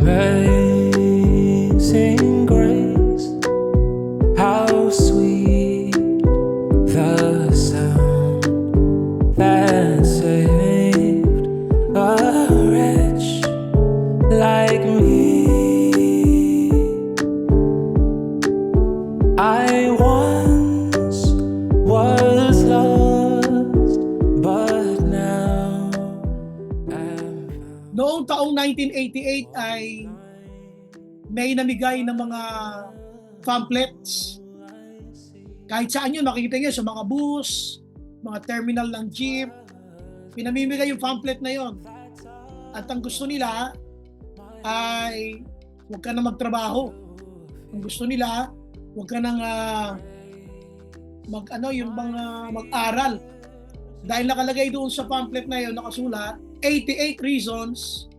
Amazing grace, how sweet the sound that saved a wretch like me. I once was lost, but now am found. Noong taong 1988 ay may namigay ng mga pamphlets. Kahit saan yun, makikita nyo sa mga bus, mga terminal ng jeep, pinamimigay yung pamphlet na yon. At ang gusto nila ay huwag ka na magtrabaho. Ang gusto nila, huwag ka nang mag-aral. Dahil nakalagay doon sa pamphlet na yon, nakasulat, 88 reasons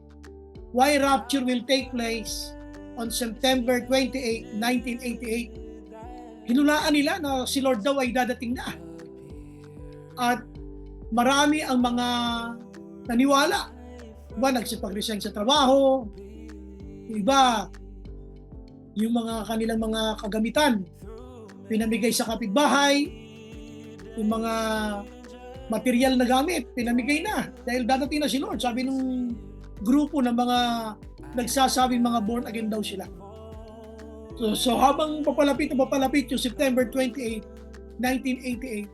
why rapture will take place on September 28, 1988. Hinulaan nila na si Lord daw ay dadating na. At marami ang mga naniwala. Iba nagsipag-resign sa trabaho. Iba yung mga kanilang mga kagamitan pinamigay sa kapitbahay. Yung mga material na gamit pinamigay na dahil dadating na si Lord. Sabi nung grupo ng mga nagsasabing mga born again daw sila. So habang papalapit yung September 28, 1988,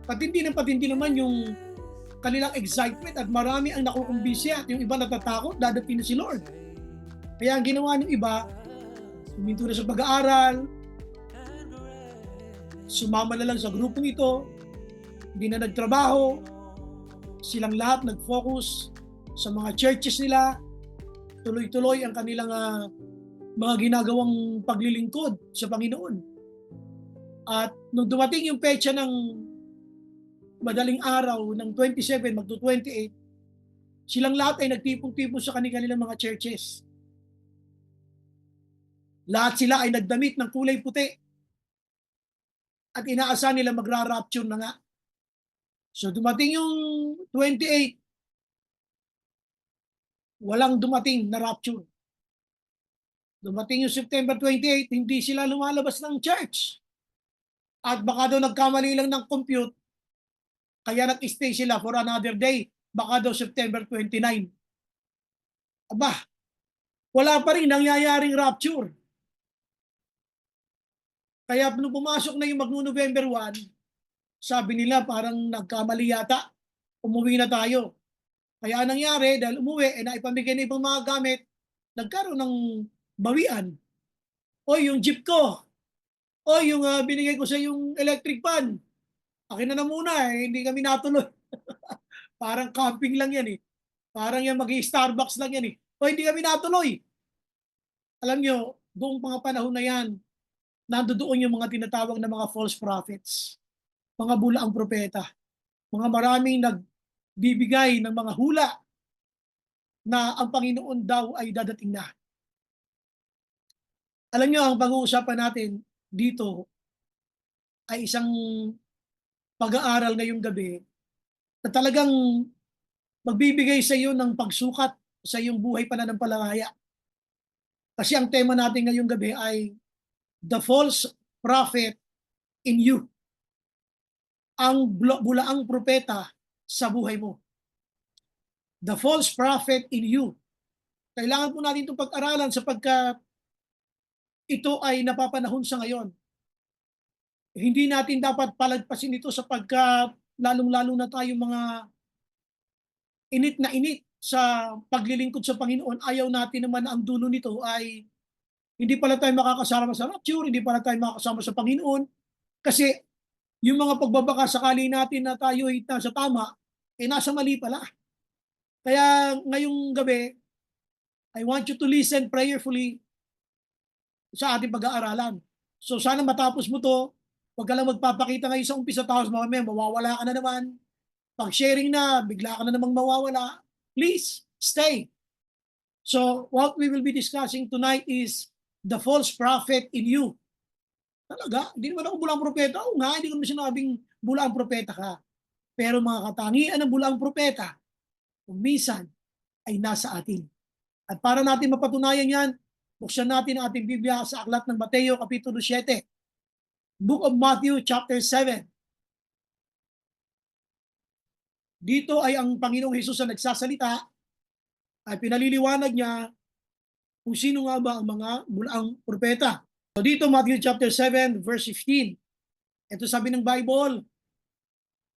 patindi naman yung kanilang excitement at marami ang nakukumbisi at yung iba natatakot dadating na si Lord. Kaya ang ginawa ng iba, huminto na sa pag-aaral, sumama na lang sa grupong ito, hindi na nagtrabaho, silang lahat nag-focus sa mga churches nila, tuloy-tuloy ang kanilang mga ginagawang paglilingkod sa Panginoon. At nung dumating yung petsa ng madaling araw ng 27 magto 28, silang lahat ay nagtipon-tipon sa kanilang mga churches. Lahat sila ay nagdamit ng kulay puti at inaasahan nila magra-rapture na nga. So dumating yung 28, walang dumating na rapture. Dumating yung September 28, hindi sila lumalabas ng church. At baka daw nagkamali lang ng compute, kaya nag-stay sila for another day. Baka daw September 29. Aba, wala pa rin nangyayaring rapture. Kaya nung pumasok na yung magno-November 1, sabi nila parang nagkamali yata, umuwi na tayo. Kaya nangyari, dahil umuwi, naipamigay na ibang mga gamit, nagkaroon ng bawian. O yung jeep ko, o yung binigay ko sa yung electric fan, akin na muna, hindi kami natuloy. Parang camping lang yan eh. Parang yan mag-Starbucks lang yan eh. O hindi kami natuloy. Alam nyo, buong mga panahon na yan, nandoon yung mga tinatawag na mga false prophets, mga bulaang propeta, mga maraming nagbibigay ng mga hula na ang Panginoon daw ay dadating na. Alam nyo, ang pag-uusapan natin dito ay isang pag-aaral ngayong gabi na talagang magbibigay sa iyo ng pagsukat sa iyong buhay pananampalataya. Kasi ang tema natin ngayong gabi ay the false prophet in you. Ang bulaang propeta sa buhay mo. The false prophet in you. Kailangan po natin itong pag-aralan sapagkat ito ay napapanahon sa ngayon. Hindi natin dapat palagpasin ito sapagkat lalong-lalo na tayo mga init sa paglilingkod sa Panginoon. Ayaw natin naman ang dulo nito ay hindi pala tayo makakasama sa rapture, hindi pala tayo makakasama sa Panginoon. Kasi yung mga pagbabaka sakali natin na tayo ay nasa tama, nasa mali pala. Kaya ngayong gabi, I want you to listen prayerfully sa ating pag-aaralan. So sana matapos mo to, huwag ka lang magpapakita ngayon sa umpisa, tapos mamaya mawawala ka na naman. Pag sharing na, bigla ka na namang mawawala. Please, stay. So what we will be discussing tonight is the false prophet in you. Talaga, hindi naman ako bulaang propeta. Oo nga, hindi ko naman sinabing bulaang propeta ka. Pero mga katangian ng bulaang propeta, kung minsan, ay nasa atin. At para natin mapatunayan yan, buksan natin ang ating Biblia sa aklat ng Mateo, Kapitulo 7. Book of Matthew, chapter 7. Dito ay ang Panginoong Hesus na nagsasalita, ay pinaliliwanag niya kung sino nga ba ang mga bulaang propeta. So dito, Matthew chapter 7, verse 15. Ito sabi ng Bible,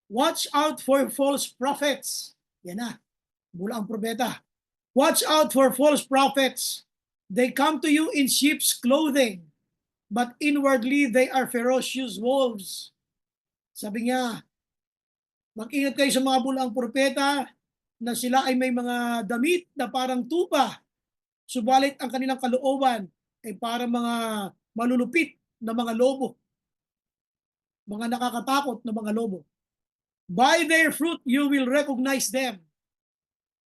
watch out for false prophets. Yan na, bulaang propeta. Watch out for false prophets. They come to you in sheep's clothing, but inwardly they are ferocious wolves. Sabi niya, mag-ingat kayo sa mga bulaang propeta na sila ay may mga damit na parang tupa, subalit ang kanilang kalooban ay parang mga malulupit na mga lobo, mga nakakatakot na mga lobo. By their fruit you will recognize them.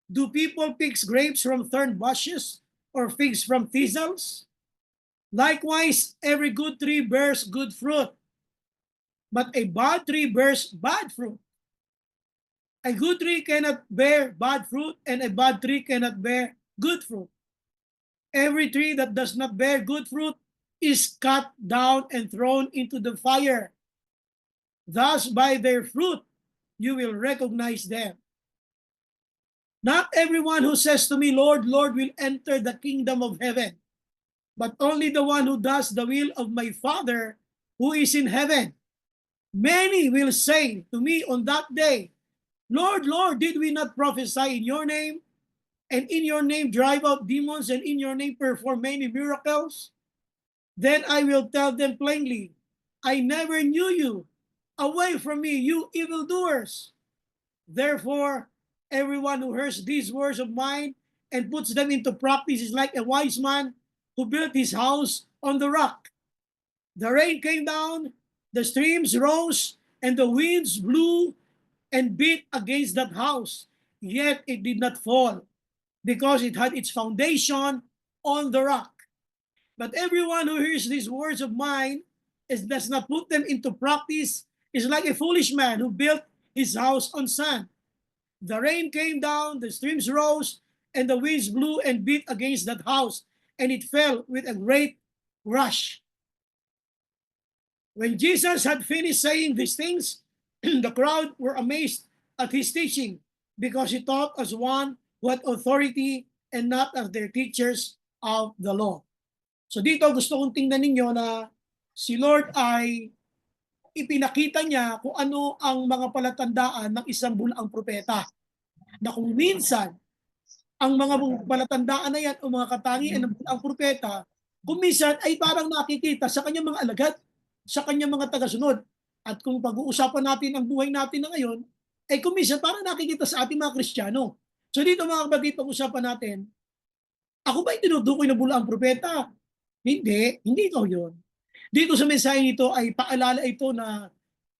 Do people pick grapes from thorn bushes or figs from thistles? Likewise, every good tree bears good fruit, but a bad tree bears bad fruit. A good tree cannot bear bad fruit, and a bad tree cannot bear good fruit. Every tree that does not bear good fruit is cut down and thrown into the fire. Thus, by their fruit, you will recognize them. Not everyone who says to me, Lord, Lord, will enter the kingdom of heaven, but only the one who does the will of my Father who is in heaven. Many will say to me on that day, Lord, Lord, did we not prophesy in your name, and in your name drive out demons, and in your name perform many miracles? Then I will tell them plainly, I never knew you. Away from me, you evildoers. Therefore, everyone who hears these words of mine and puts them into practice is like a wise man who built his house on the rock. The rain came down, the streams rose, and the winds blew and beat against that house. Yet it did not fall, because it had its foundation on the rock. But everyone who hears these words of mine and does not put them into practice is like a foolish man who built his house on sand. The rain came down, the streams rose, and the winds blew and beat against that house, and it fell with a great rush. When Jesus had finished saying these things, the crowd were amazed at his teaching, because he taught as one who had authority and not as their teachers of the law. So dito gusto kong tingnan ninyo na si Lord ay ipinakita niya kung ano ang mga palatandaan ng isang bulaang propeta. Na kung minsan, ang mga palatandaan na yan o mga katangian ng bulaang propeta, kung minsan ay parang nakikita sa kanyang mga alagad, sa kanyang mga tagasunod. At kung pag-uusapan natin ang buhay natin na ngayon, ay kung minsan parang nakikita sa ating mga Kristiyano. So dito mga kapatid, pag-usapan natin, ako ba itinutukoy na bulaang propeta? Hindi ikaw yun. Dito sa mensahe nito ay paalala ito na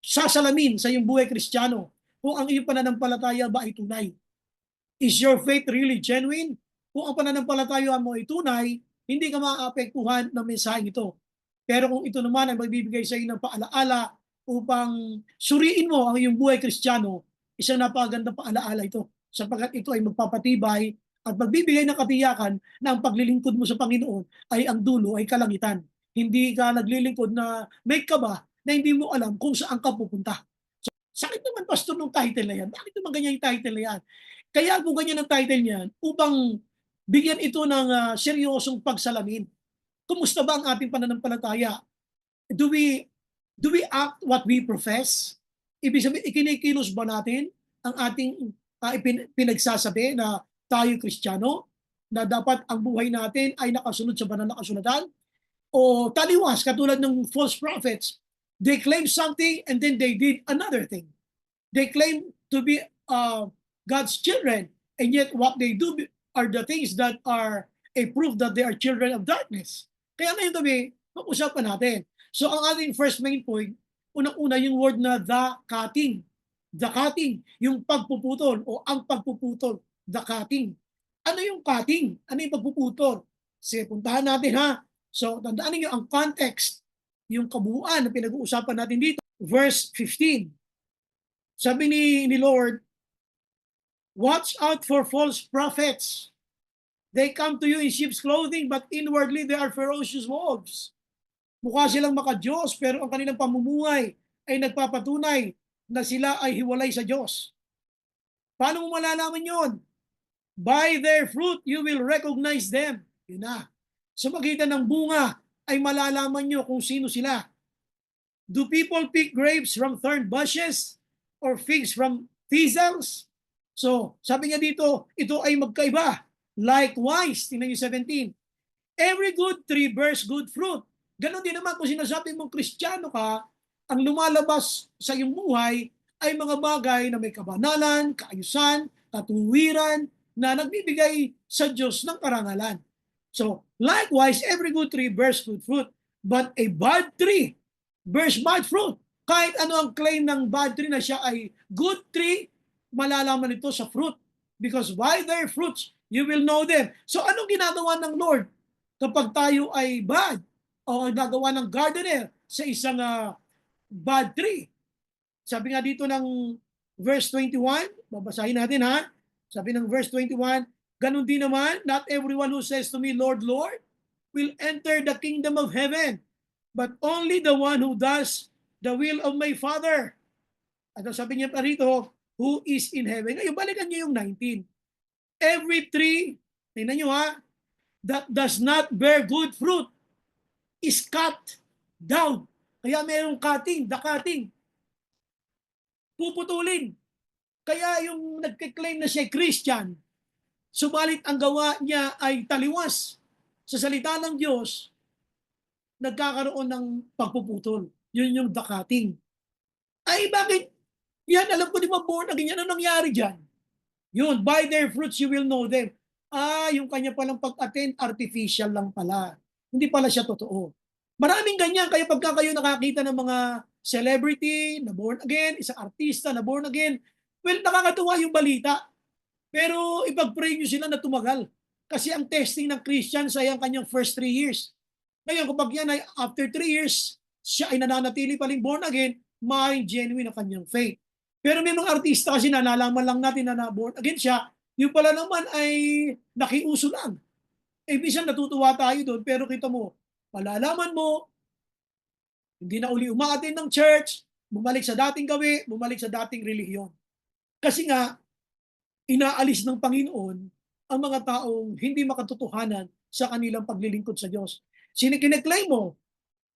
sasalamin sa iyong buhay Kristiyano kung ang iyong pananampalataya ba ay tunay. Is your faith really genuine? Kung ang pananampalataya mo ay tunay, hindi ka maaapektuhan ng mensahe ito. Pero kung ito naman ay magbibigay sa iyo ng paalaala upang suriin mo ang iyong buhay Kristiyano, isang napakagandang paalaala ito sapagkat ito ay magpapatibay at magbibigay ng katiyakan na ang paglilingkod mo sa Panginoon ay ang dulo ay kalangitan. Hindi ka naglilingkod na may kaba na hindi mo alam kung saan ka pupunta. So, sakit naman, pastor, ng title na yan. Bakit naman ganyan yung title na yan? Kaya kung ganyan ang title niyan, upang bigyan ito ng seryosong pagsalamin. Kumusta ba ang ating pananampalataya? Do we act what we profess? Ibig sabihin, ikinikilos ba natin ang ating pinagsasabi na tayo Kristiyano? Na dapat ang buhay natin ay nakasunod sa banal na kasulatan? O taliwas, katulad ng false prophets, they claim something and then they did another thing. They claim to be God's children, and yet what they do are the things that are a proof that they are children of darkness. Kaya ngayon gabi, pag-usapan natin. So ang ating first main point, unang-una yung word na the cutting. The cutting, yung pagpuputol o ang pagpuputol, the cutting. Ano yung cutting? Ano yung pagpuputol? Sige, puntahan natin ha. So, tandaan niyo ang context, yung kabuuan na pinag-uusapan natin dito. Verse 15. Sabi ni Lord, watch out for false prophets. They come to you in sheep's clothing, but inwardly they are ferocious wolves. Mukha silang maka-Diyos, pero ang kanilang pamumuhay ay nagpapatunay na sila ay hiwalay sa Diyos. Paano mo malalaman yon? By their fruit, you will recognize them. Yun na. Sa magitan ng bunga, ay malalaman nyo kung sino sila. Do people pick grapes from thorn bushes or figs from thistles? So, sabi niya dito, ito ay magkaiba. Likewise, tingnan niyo 17. Every good tree bears good fruit. Ganon din naman kung sinasabi mong Kristiyano ka, ang lumalabas sa iyong buhay ay mga bagay na may kabanalan, kaayusan, katuwiran, na nagbibigay sa Diyos ng karangalan. So, likewise, every good tree bears good fruit, but a bad tree bears bad fruit. Kahit ano ang claim ng bad tree na siya ay good tree, malalaman ito sa fruit. Because by their fruits, you will know them. So, anong ginagawa ng Lord kapag tayo ay bad? O nagawa ng gardener sa isang bad tree? Sabi nga dito ng verse 21, babasahin natin ha. Sabi ng verse 21, ganun din naman, not everyone who says to me, Lord, Lord, will enter the kingdom of heaven, but only the one who does the will of my Father. At sabi niya pa rito, who is in heaven. Ngayon, balikan niyo yung 19. Every tree, tingnan niyo ha, that does not bear good fruit is cut down. Kaya mayroong cutting, the cutting. Puputulin. Kaya yung nagkiklaim na siya Christian, subalit ang gawa niya ay taliwas sa salita ng Diyos, nagkakaroon ng pagpuputol. Yun yung dakating. Ay bakit? Yan, alam ko di ba born again, yan ang nangyari dyan. Yun, by their fruits you will know them. Yung kanya palang pag-attend, artificial lang pala. Hindi pala siya totoo. Maraming ganyan, kaya pagka kayo nakakita ng mga celebrity na born again, isang artista na born again, well, nakakatuwa yung balita. Pero ipag-pray nyo sila na tumagal. Kasi ang testing ng Christian ay ang kanyang first 3 years. Ngayon, kapag yan ay after 3 years, siya ay nananatili paling born again, may genuine ang kanyang faith. Pero may mga artista kasi na nalaman lang natin na born again siya, yung pala naman ay nakiuso lang. Minsan natutuwa tayo doon, pero kita mo, malalaman mo, hindi na uli umaatin ng church, bumalik sa dating gawi, bumalik sa dating relihiyon. Kasi nga, inaalis ng Panginoon ang mga taong hindi makatotohanan sa kanilang paglilingkod sa Diyos. Sinikineklaim mo,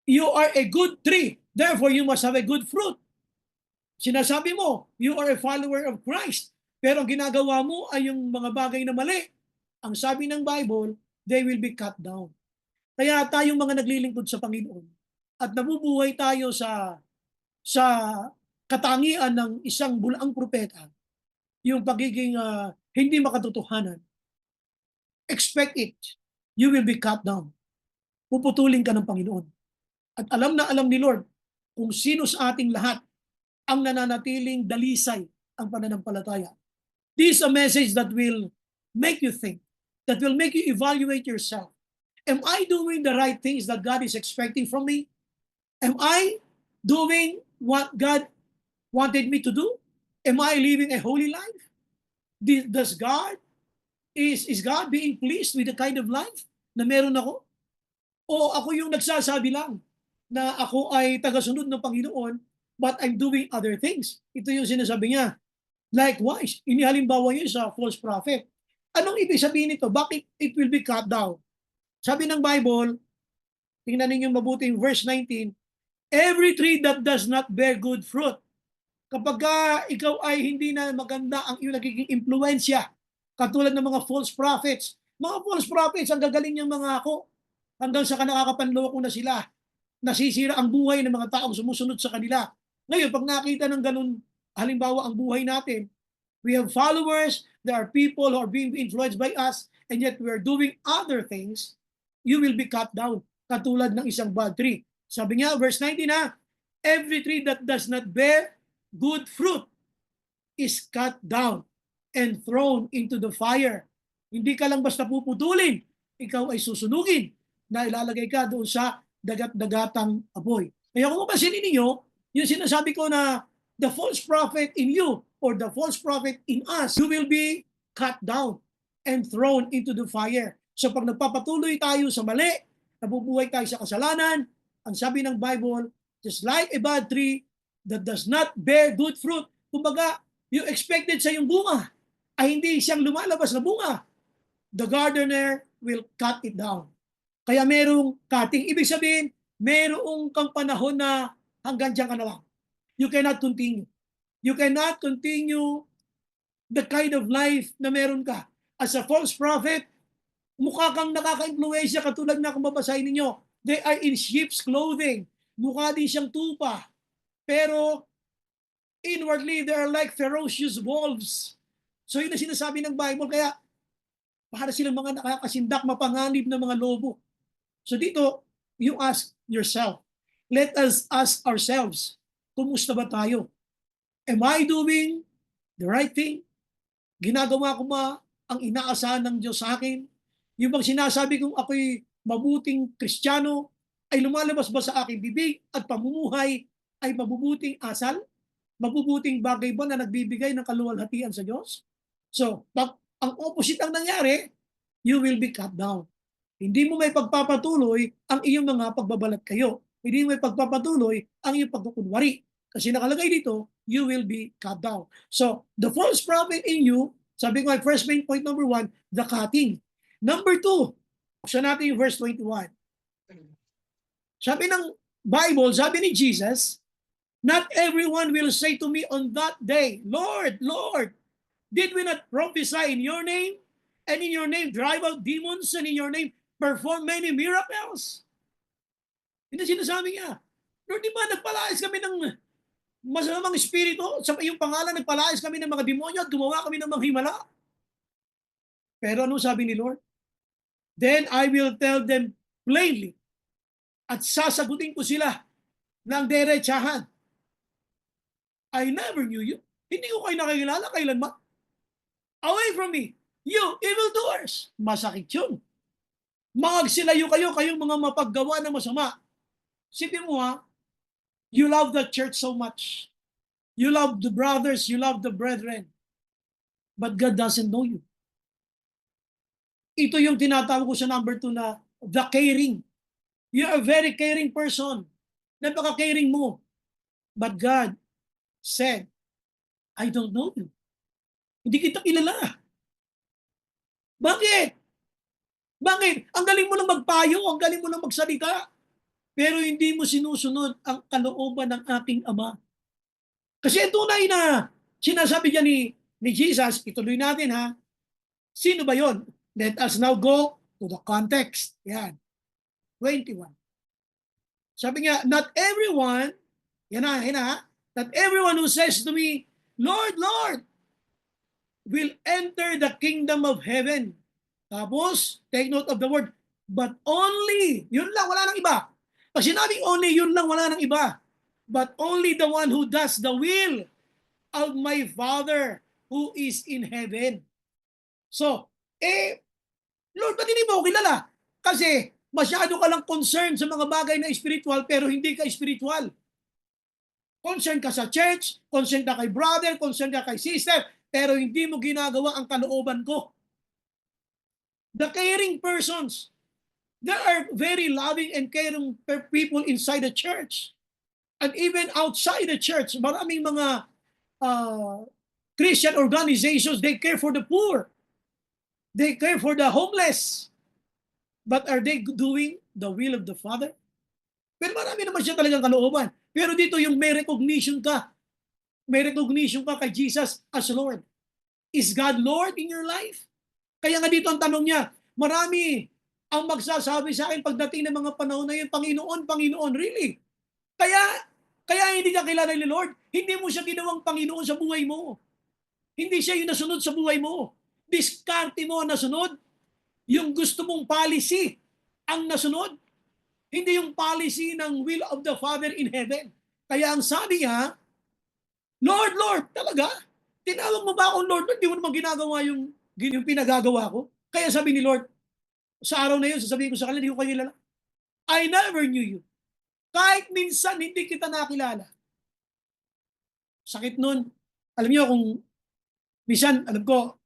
you are a good tree, therefore you must have a good fruit. Sinasabi mo, you are a follower of Christ, pero ang ginagawa mo ay yung mga bagay na mali. Ang sabi ng Bible, they will be cut down. Kaya tayong mga naglilingkod sa Panginoon at nabubuhay tayo sa katangian ng isang bulaang propeta, yung pagiging hindi makatotohanan, expect it. You will be cut down. Puputulin ka ng Panginoon. At alam na alam ni Lord kung sino sa ating lahat ang nananatiling dalisay ang pananampalataya. This is a message that will make you think, that will make you evaluate yourself. Am I doing the right things that God is expecting from me? Am I doing what God wanted me to do? Am I living a holy life? Is God being pleased with the kind of life na meron ako? O ako yung nagsasabi lang na ako ay tagasunod ng Panginoon, but I'm doing other things? Ito yung sinasabi niya. Likewise, inihalimbawa niyo sa false prophet. Anong ibig sabihin nito? Bakit it will be cut down? Sabi ng Bible, tingnan ninyo mabuti yung verse 19, every tree that does not bear good fruit. Kapag ikaw ay hindi na maganda ang iyong nagiging impluensya, katulad ng mga false prophets, ang gagaling niyang mga ako, hanggang sa nakakapanloko na sila, nasisira ang buhay ng mga taong sumusunod sa kanila. Ngayon, pag nakita ng ganun, halimbawa ang buhay natin, we have followers, there are people who are being influenced by us, and yet we are doing other things, you will be cut down, katulad ng isang bad tree. Sabi niya, verse 19 every tree that does not bear good fruit is cut down and thrown into the fire. Hindi ka lang basta puputulin, ikaw ay susunugin na ilalagay ka doon sa dagat-dagatang apoy. Kaya kung mapansinin ninyo, yung sinasabi ko na the false prophet in you or the false prophet in us, you will be cut down and thrown into the fire. So pag nagpapatuloy tayo sa mali, nabubuhay tayo sa kasalanan, ang sabi ng Bible, just like a bad tree that does not bear good fruit. Kumbaga, you expected sa yung bunga ay hindi siyang lumalabas na bunga. The gardener will cut it down. Kaya merong cutting. Ibig sabihin, merong kang panahon na hanggang dyan ka na lang. You cannot continue. You cannot continue the kind of life na meron ka. As a false prophet, mukha kang nakaka-influensya katulad na kung babasahin ninyo. They are in sheep's clothing. Mukha din siyang tupa. Pero inwardly, they are like ferocious wolves. So yun ang sinasabi ng Bible. Kaya para silang mga nakakasindak, mapanganib na mga lobo. So dito, you ask yourself, let us ask ourselves, kumusta ba tayo? Am I doing the right thing? Ginagawa ko ba ang inaasahan ng Diyos sa akin? Yung bang sinasabi kong ako'y mabuting Kristiyano, ay lumalabas ba sa aking bibig at pamumuhay ay mabubuting asal? Mabubuting bagay ba na nagbibigay ng kaluwalhatian sa Diyos? So, pag ang opposite ang nangyari, you will be cut down. Hindi mo may pagpapatuloy ang iyong mga pagbabalat kayo. Hindi mo may pagpapatuloy ang iyong pagkukunwari. Kasi nakalagay dito, you will be cut down. So, the false prophet in you, sabi ko, first main point number 1, the cutting. Number 2, siya natin yung verse 21. Sabi ng Bible, sabi ni Jesus, not everyone will say to me on that day, Lord, Lord, did we not prophesy in your name? And in your name drive out demons, and in your name perform many miracles? Hindi sinasabi niya, Lord, di ba nagpalayas kami ng masamang espiritu? Sa iyong pangalan, nagpalayas kami ng mga demonyo at gumawa kami ng mga himala. Pero ano sabi ni Lord? Then I will tell them plainly, at sasagutin ko sila ng derechahan, I never knew you. Hindi ko kayo nakikilala kailanman. Away from me, you evildoers. Masakit yun. Magsilayo kayo, kayong mga mapaggawa na masama. Sipin mo ha, you love the church so much. You love the brothers, you love the brethren. But God doesn't know you. Ito yung tinatawag ko sa number 2 na the caring. You're a very caring person. Napaka-caring mo. But God said, I don't know you. Hindi kita kilala. Bakit? Bakit? Ang galing mo lang magpayo, ang galing mo lang magsalita. Pero hindi mo sinusunod ang kalooban ng aking Ama. Kasi ang tunay na sinasabi niya ni Jesus, ituloy natin ha. Sino ba yon? Let us now go to the context. Yan. 21. Sabi niya, not everyone, yan na, not everyone who says to me, Lord, Lord, will enter the kingdom of heaven. Tapos, take note of the word, but only, yun lang, wala nang iba. Pag sinabing only, yun lang, wala nang iba. But only the one who does the will of my Father who is in heaven. So, Lord, ba't hindi mo ako kilala? Kasi, masyado ka lang concerned sa mga bagay na spiritual, pero hindi ka spiritual. Concerned ka sa church, concerned ka kay brother, concerned ka kay sister, pero hindi mo ginagawa ang kalooban ko. The caring persons, there are very loving and caring people inside the church. And even outside the church, maraming mga Christian organizations, they care for the poor. They care for the homeless. But are they doing the will of the Father? Pero marami naman siya talagang kalooban. Pero dito yung may recognition ka. May recognition ka kay Jesus as Lord. Is God Lord in your life? Kaya nga dito ang tanong niya, marami ang magsasabi sa akin pagdating ng mga panahon na yun, Panginoon, Panginoon, really? Kaya hindi ka kilala ni Lord. Hindi mo siya ginawang Panginoon sa buhay mo. Hindi siya yung nasunod sa buhay mo. Diskarte mo ang nasunod. Yung gusto mong policy ang nasunod. Hindi yung policy ng will of the Father in heaven. Kaya ang sabi niya, Lord, Lord, talaga? Tinawag mo ba akong Lord? Hindi mo naman ginagawa yung pinagagawa ko. Kaya sabi ni Lord, sa araw na yun, sasabihin ko sa kanila, hindi ko kayo kilala. I never knew you. Kahit minsan, hindi kita nakilala. Sakit nun. Alam niyo, kung minsan, alam ko,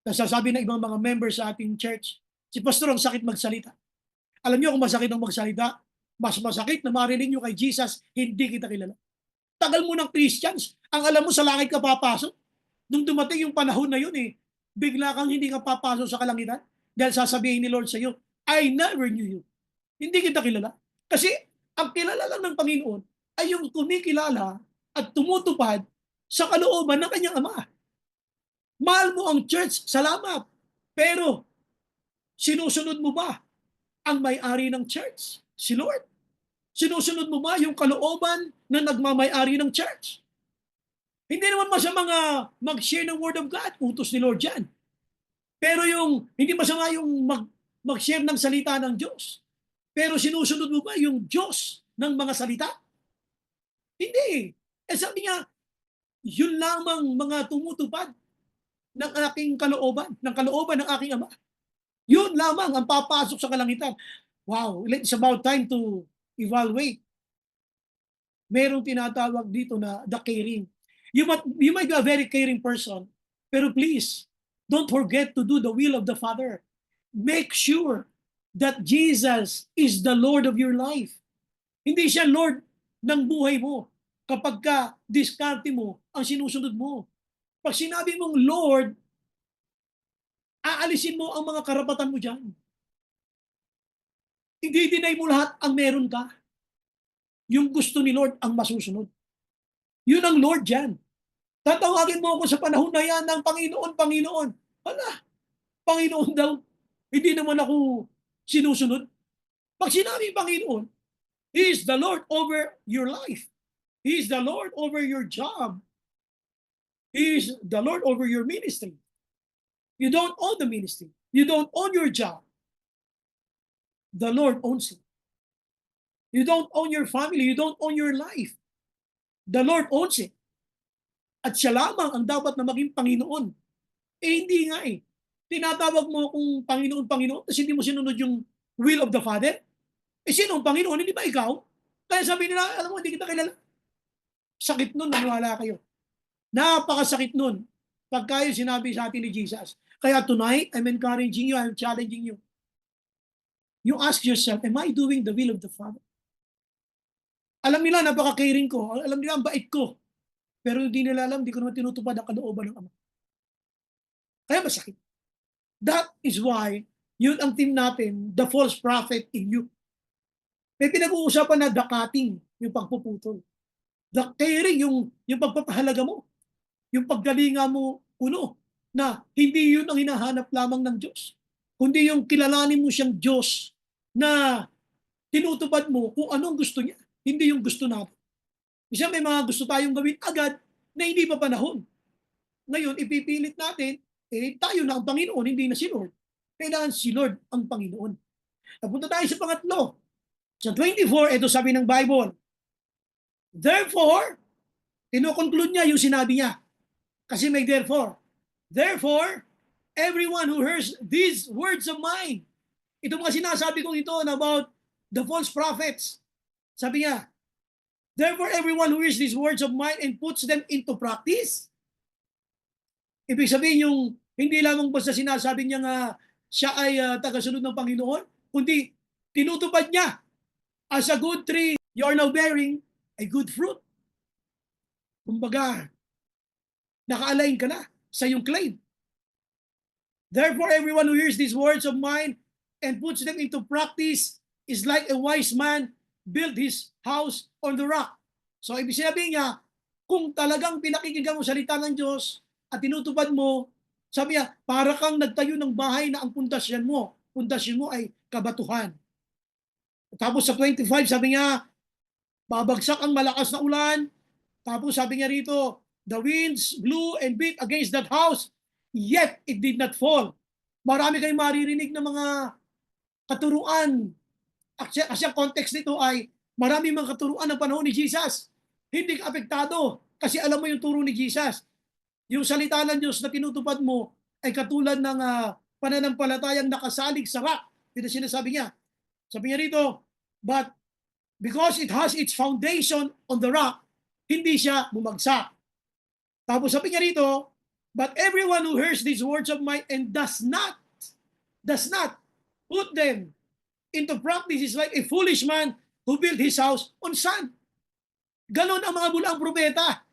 Nasasabi ng ibang mga members sa ating church, si Pastor ang sakit magsalita. Alam niyo kung masakit ang magsalita? Mas masakit na marinig niyo kay Jesus, hindi kita kilala. Tagal mo ng Christians, ang alam mo sa langit ka papasok. Nung dumating yung panahon na yun bigla kang hindi ka papasok sa kalangitan dahil sasabihin ni Lord sa iyo, I never knew you. Hindi kita kilala. Kasi ang kilala lang ng Panginoon ay yung kumikilala at tumutupad sa kalooban ng kanyang Ama. Mahal mo ang church, salamat. Pero sinusunod mo ba ang may-ari ng church? Si Lord. Sinusunod mo ba yung kalooban na nagmamay-ari ng church? Hindi naman masama nga mag-share ng Word of God. Utos ni Lord yan. Pero hindi masama yung mag-share ng salita ng Diyos. Pero sinusunod mo ba yung Diyos ng mga salita? Hindi. Sabi niya, yun lamang mga tumutupad ng aking kalooban, ng kalooban ng aking Ama. Yun lamang ang papasok sa kalangitan. Wow, it's about time to evaluate. Merong tinatawag dito na the caring. You might be a very caring person, pero please, don't forget to do the will of the Father. Make sure that Jesus is the Lord of your life. Hindi siya Lord ng buhay mo kapag ka diskarte mo ang sinusunod mo. Pag sinabi mong Lord, aalisin mo ang mga karapatan mo dyan. I-deny mo lahat ang meron ka. Yung gusto ni Lord ang masusunod. Yun ang Lord dyan. Tatawagin mo ako sa panahon na yan ng Panginoon, Panginoon. Hala, Panginoon daw. Hindi naman ako sinusunod. Pag sinabi Panginoon, He is the Lord over your life. He is the Lord over your job. He is the Lord over your ministry. You don't own the ministry. You don't own your job. The Lord owns it. You don't own your family. You don't own your life. The Lord owns it. At siya lamang ang dapat na maging Panginoon. Hindi nga eh. Tinatawag mo kung Panginoon, Panginoon, kasi hindi mo sinunod yung will of the Father. Sino ang Panginoon? Hindi ba ikaw? Kaya sabi nila, alam mo, hindi kita kilala. Sakit nun, naniwala kayo. Napakasakit nun. Pagka yung sinabi sa atin ni Jesus. Kaya tonight, I'm encouraging you, I'm challenging you. You ask yourself, am I doing the will of the Father? Alam nila, napaka-caring ko. Alam nila, ang bait ko. Pero hindi nila alam, hindi ko naman tinutupad ang kalooban ng Ama. Kaya masakit. That is why, yun ang team natin, the false prophet in you. May pinag-uusapan na the cutting, yung pagpuputol. The caring, yung pagpapahalaga mo. Yung paggalinga mo, na hindi yun ang hinahanap lamang ng Diyos. Kundi yung kilalanin mo siyang Diyos na tinutupad mo kung anong gusto niya. Hindi yung gusto natin. Kasi may mga gusto tayong gawin agad na hindi pa panahon. Ngayon, ipipilit natin, tayo na ang Panginoon, hindi na si Lord. Kailangan si Lord ang Panginoon. Napunta tayo sa pangatlo. Sa 24, ito sabi ng Bible. Therefore, ino-conclude niya yung sinabi niya. Kasi may therefore. Therefore, everyone who hears these words of mine, ito mga sinasabi kong ito about the false prophets. Sabi niya, therefore everyone who hears these words of mine and puts them into practice. Ibig sabihin yung hindi lamang basta sinasabi niya nga siya ay tagasunod ng Panginoon, kundi tinutupad niya. As a good tree, you are now bearing a good fruit. Kumbaga, naka-align ka na sa iyong claim. Therefore, everyone who hears these words of mine and puts them into practice is like a wise man build his house on the rock. So, ibig sabihin niya, kung talagang pinakikinggan mo salita ng Diyos at tinutupad mo, sabi niya, para kang nagtayo ng bahay na ang pundasyon mo ay kabatuhan. Tapos sa 25, sabi niya, babagsak ang malakas na ulan. Tapos sabi niya rito, the winds blew and beat against that house, yet it did not fall. Marami kayong maririnig ng mga katuruan. Kasi ang context nito ay marami mga katuruan ng panahon ni Jesus. Hindi ka apektado kasi alam mo yung turo ni Jesus. Yung salita ng Diyos na tinutupad mo ay katulad ng pananampalatayang nakasalig sa rock. Ito sinasabi niya. Sabi niya rito, but because it has its foundation on the rock, hindi siya bumagsak. Tapos sabi niya rito, But everyone who hears these words of mine and does not put them into practice is like a foolish man who built his house on sand. Ganon ang mga bulaang propeta.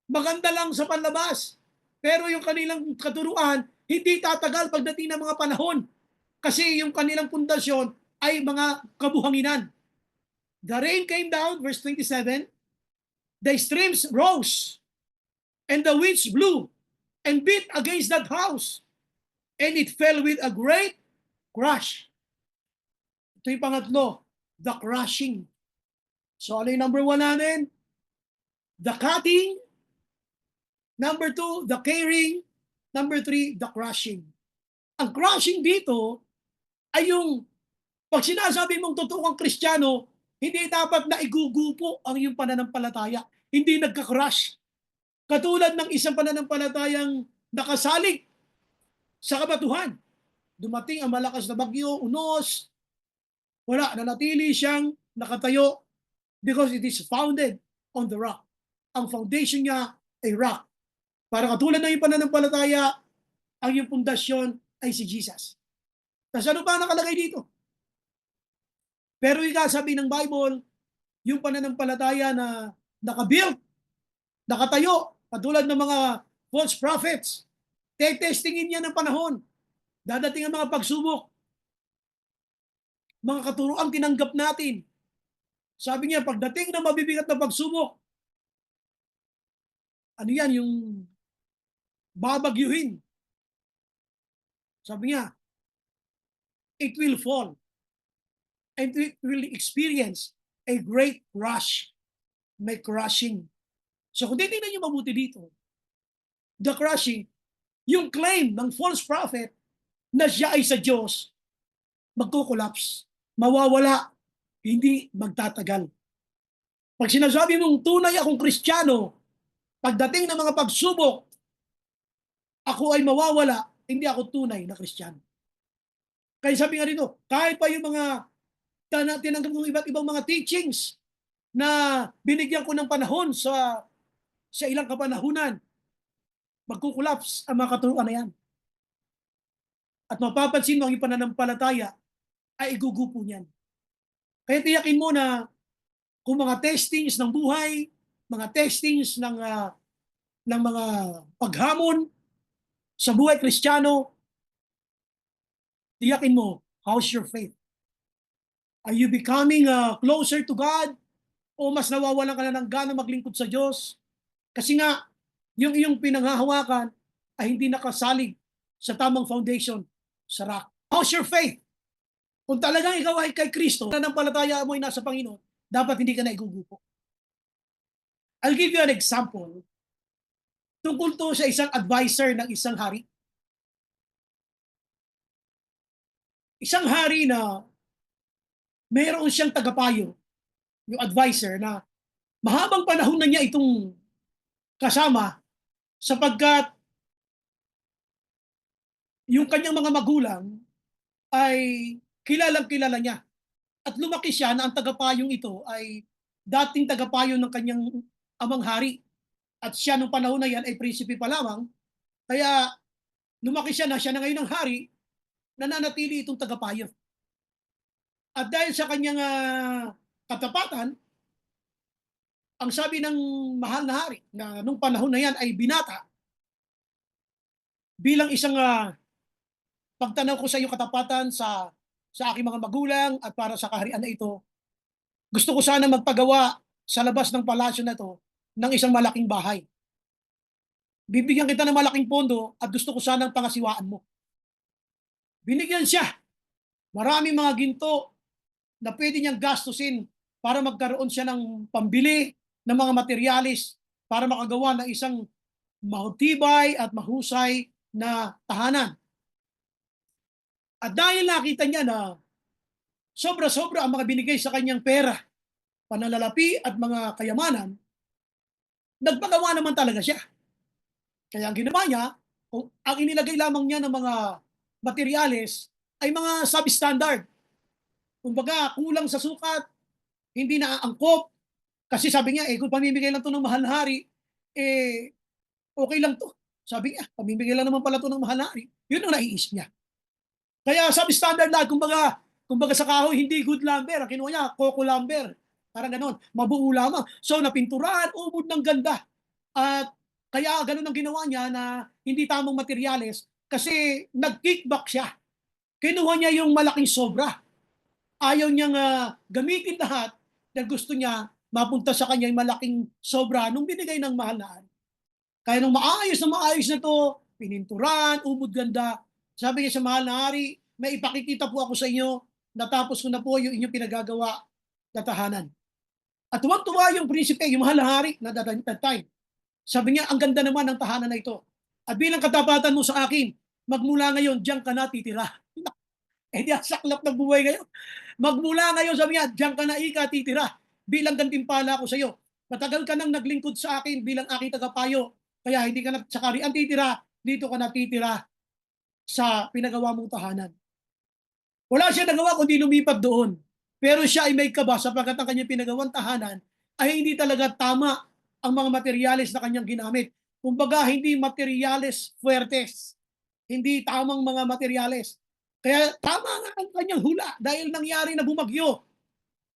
Maganda lang sa panlabas. Pero yung kanilang katuruan, hindi tatagal pagdating ng mga panahon. Kasi yung kanilang pundasyon ay mga kabuhanginan. The rain came down, verse 27, the streams rose, and the winds blew, and beat against that house, and it fell with a great crash. Ito yung pangatlo, the crushing. So ano yung number 1 namin? The cutting. Number 2, the caring. Number 3, the crushing. Ang crushing dito ay yung pag sinasabi mong totoo kang Kristiyano, hindi dapat na igugupo ang iyong pananampalataya. Hindi nagka-crush. Katulad ng isang pananampalatayang nakasalig sa kabatuhan. Dumating ang malakas na bagyo, unos, wala, nanatili siyang nakatayo because it is founded on the rock. Ang foundation niya ay rock. Para katulad ng iyong pananampalataya, ang iyong pundasyon ay si Jesus. Tapos ano pa nakalagay dito? Pero sabi ng Bible, yung pananampalataya na nakabuild, nakatayo, katulad ng mga false prophets, testingin niya ng panahon. Dadating ang mga pagsubok. Mga katuroang tinanggap natin. Sabi niya, pagdating ng mabibigat na pagsubok, ano yan, yung babagyuhin. Sabi niya, it will fall. And it will experience a great crush. May crushing. So kung titignan niyo mabuti dito, the crushing, yung claim ng false prophet na siya ay sa Diyos, magkukulaps, mawawala, hindi magtatagal. Pag sinasabi mong tunay akong Kristiyano, pagdating ng mga pagsubok, ako ay mawawala, hindi ako tunay na Kristiyano. Kaya sabi nga rito, kahit pa yung mga tinanggap ng iba't ibang mga teachings na binigyan ko ng panahon sa ilang kapanahunan, magkukulaps ang mga katuruan na yan. At mapapansin mo ang iyong pananampalataya ay igugupo niyan. Kaya tiyakin mo na kung mga testings ng buhay, mga testings ng mga paghamon sa buhay Kristiyano, tiyakin mo, how's your faith? Are you becoming closer to God? O mas nawawalan ka na ng gana maglingkod sa Diyos? Kasi nga, yung iyong pinanghahawakan ay hindi nakasalig sa tamang foundation, sa rock. How's your faith? Kung talagang ikaw ay kay Kristo, nananampalataya mo ay nasa Panginoon, dapat hindi ka na igugupo. I'll give you an example tungkol to sa isang advisor ng isang hari. Isang hari na mayroon siyang tagapayo, yung advisor na mahabang panahon na niya itong kasama sapagkat yung kanyang mga magulang ay kilalang-kilala niya. At lumaki siya na ang tagapayong ito ay dating tagapayo ng kanyang amang hari. At siya nung panahon na yan ay prinsipe pa lamang. Kaya lumaki siya na ngayon ng hari, nananatili itong tagapayo. At dahil sa kanyang katapatan, ang sabi ng mahal na hari na nung panahon na yan ay binata, bilang isang pagtanaw ko sa iyo katapatan sa aking mga magulang at para sa kaharian na ito, gusto ko sana magpagawa sa labas ng palasyo na ito ng isang malaking bahay. Bibigyan kita ng malaking pondo at gusto ko sanang pangasiwaan mo. Binigyan siya. Maraming mga ginto na pwede niyang gastusin para magkaroon siya ng pambili ng mga materyales para makagawa ng isang mahutibay at mahusay na tahanan. At dahil nakita niya na sobra-sobra ang mga binigay sa kanyang pera, pananalapi at mga kayamanan, nagpagawa naman talaga siya. Kaya ang ginawa niya, ang inilagay lamang niya ng mga materyales ay mga substandard. Kumbaga, kulang sa sukat, hindi naaangkop. Kasi sabi niya, kung pamimigay lang to ng mahal na hari, okay lang to. Sabi niya, pamimigay lang naman pala ito ng mahal na hari. Yun ang naiisip niya. Kaya sabi standard lang, kumbaga sa kahoy, hindi good lumber. Ang kinuha niya, coco lumber. Parang ganon, mabuo lamang. So, napinturahan, ubod ng ganda. At kaya ganon ang ginawa niya na hindi tamang materyales kasi nag-kickback siya. Kinuha niya yung malaking sobra. Ayaw niyang gamitin lahat dahil gusto niya mapunta sa kanya yung malaking sobra nung binigay ng mahal na hari. Kaya nung maayos na to, pininturan, ubod ganda, sabi niya sa mahal na hari, may ipakikita po ako sa inyo, natapos ko na po yung inyong pinagagawa na tahanan. At tuwag-tuwa yung prinsipe, yung mahal na hari na that time. Sabi niya, ang ganda naman ng tahanan na ito. At bilang katapatan mo sa akin, magmula ngayon, diyan ka na titira. Eh di ang saklap ng buhay ngayon. Magmula ngayon, sabi niya, diyan ka na ika titira. Bilang gantimpala ko sa iyo. Matagal ka nang naglingkod sa akin bilang aking tagapayo. Kaya hindi ka na sa karian titira, dito ka na titira sa pinagawa mong tahanan. Wala siya nagawa kundi lumipat doon. Pero siya ay may kaba sapagkat ang kanyang pinagawang tahanan ay hindi talaga tama ang mga materyales na kanyang ginamit. Kumbaga, hindi materyales fuertes. Hindi tamang mga materyales. Kaya tama nga ang kanyang hula dahil nangyari na bumagyo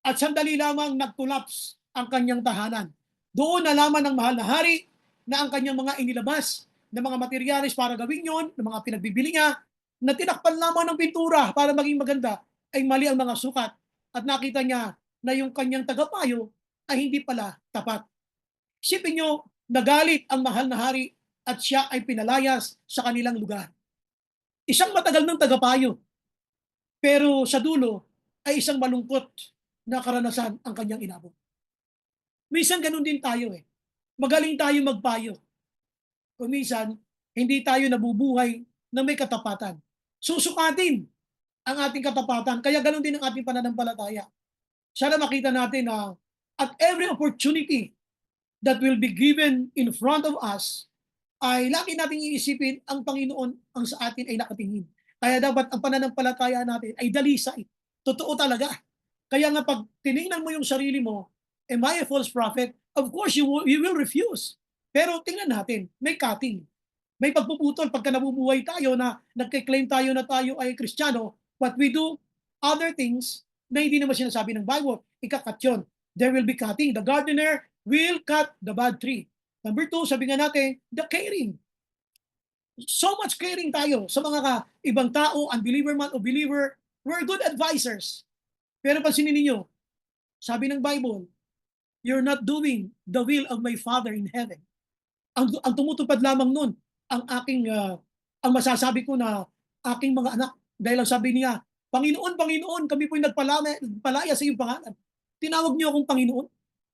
at sandali lamang nagtulaps ang kanyang tahanan. Doon nalaman ng mahal na hari na ang kanyang mga inilabas na mga materyales para gawin yon, ng mga pinagbibili niya, na tinakpan lamang ng pintura para maging maganda, ay mali ang mga sukat. At nakita niya na yung kanyang tagapayo ay hindi pala tapat. Isipin nyo, nagalit ang mahal na hari at siya ay pinalayas sa kanilang lugar. Isang matagal ng tagapayo, pero sa dulo ay isang malungkot na karanasan ang kanyang inabot. Minsan ganun din tayo eh. Magaling tayo magpayo. Kung minsan, hindi tayo nabubuhay na may katapatan. Susukatin ang ating katapatan. Kaya ganun din ang ating pananampalataya. Sana makita natin na at every opportunity that will be given in front of us, ay lagi nating iisipin ang Panginoon ang sa atin ay nakatingin. Kaya dapat ang pananampalataya natin ay dalisay. Totoo talaga. Kaya nga pag tinignan mo yung sarili mo, am I a false prophet? Of course, you will refuse. Pero tingnan natin, may cutting. May pagpuputol pagka nabubuhay tayo na nagke-claim tayo na tayo ay Kristiyano, but we do other things na hindi naman sinasabi ng Bible. Ikakat yun. There will be cutting. The gardener will cut the bad tree. Number 2, sabi nga natin, the caring. So much caring tayo sa mga ibang tao, unbeliever man o believer, we're good advisors. Pero pansinin ninyo, sabi ng Bible, you're not doing the will of my Father in heaven. Ang tumutupad lamang nun, ang masasabi ko na aking mga anak, dahil ang sabi niya, Panginoon, Panginoon, kami po'y nagpalaya sa iyong pangalan. Tinawag niyo akong Panginoon,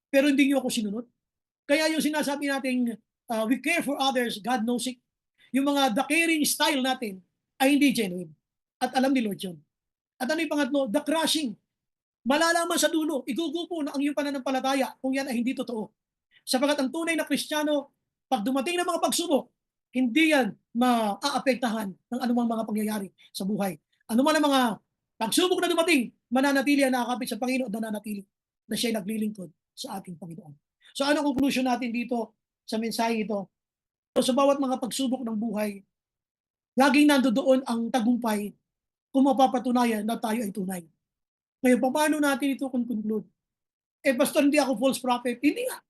pero hindi niyo ako sinunod. Kaya yung sinasabi natin, we care for others, God knows it. Yung mga the caring style natin ay hindi genuine. At alam ni Lord yun. At ano yung pangatlo? The crushing. Malalaman sa dulo, igugupo na ang iyong pananampalataya kung yan ay hindi totoo. Sapagat ang tunay na Kristiyano, pag dumating ng mga pagsubok, hindi yan maaapektahan ng anumang mga pangyayari sa buhay. Anuman ang mga pagsubok na dumating, mananatili ang nakakapit sa Panginoon at nananatili na siya'y naglilingkod sa ating Panginoon. So ano conclusion natin dito sa mensahe ito? So, sa bawat mga pagsubok ng buhay, laging nandoon ang tagumpay kung mapapatunayan na tayo ay tunay. Ngayon, paano natin ito conclude? Eh, pastor, hindi ako false prophet. Hindi nga.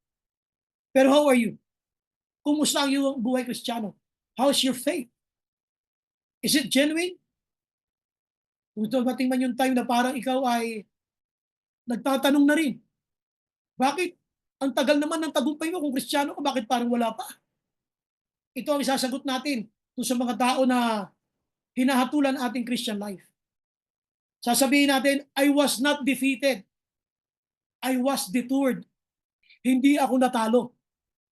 Pero how are you? Kumusta ang iyong buhay Kristiyano? How's your faith? Is it genuine? Kung dumating man yung time na parang ikaw ay nagtatanong na rin, bakit ang tagal naman ng tagumpay mo kung Kristiyano ka, bakit parang wala pa? Ito ang isasagot natin kung sa mga tao na hinahatulan ating Christian life. Sasabihin natin, I was not defeated. I was detoured. Hindi ako natalo.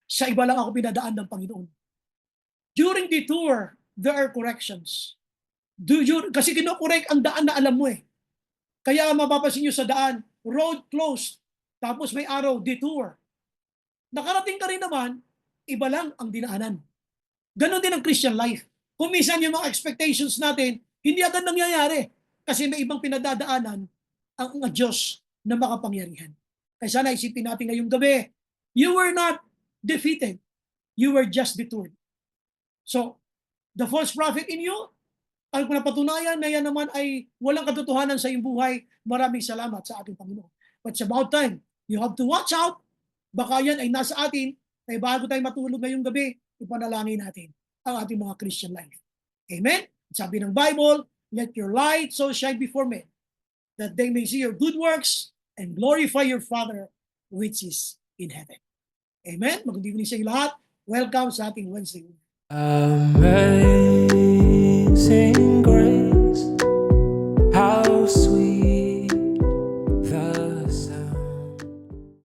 Sa iba lang ako pinadaan ng Panginoon. During detour, there are corrections. Kasi kinokorek ang daan na alam mo eh. Kaya mapapansin nyo sa daan, road closed. Tapos may arrow, detour. Nakarating ka rin naman, iba lang ang dinaanan. Ganon din ang Christian life. Kung minsan yung mga expectations natin, hindi agad nangyayari. Kasi may ibang pinadadaanan ang Diyos na makapangyarihan. Kaya sana isipin natin ngayong gabi, you were not defeated. You were just detoured. So, the false prophet in you, ang napatunayan na yan naman ay walang katotohanan sa iyong buhay, maraming salamat sa ating Panginoon. But it's about time. You have to watch out. Baka yan ay nasa atin, ay bago tayo matulog ngayong gabi, ipanalangin natin ang ating mga Christian life. Amen? Sabi ng Bible, let your light so shine before men, that they may see your good works and glorify your Father which is in heaven. Amen? Mag-good evening sa inyo lahat. Welcome sa ating Wednesday. Amazing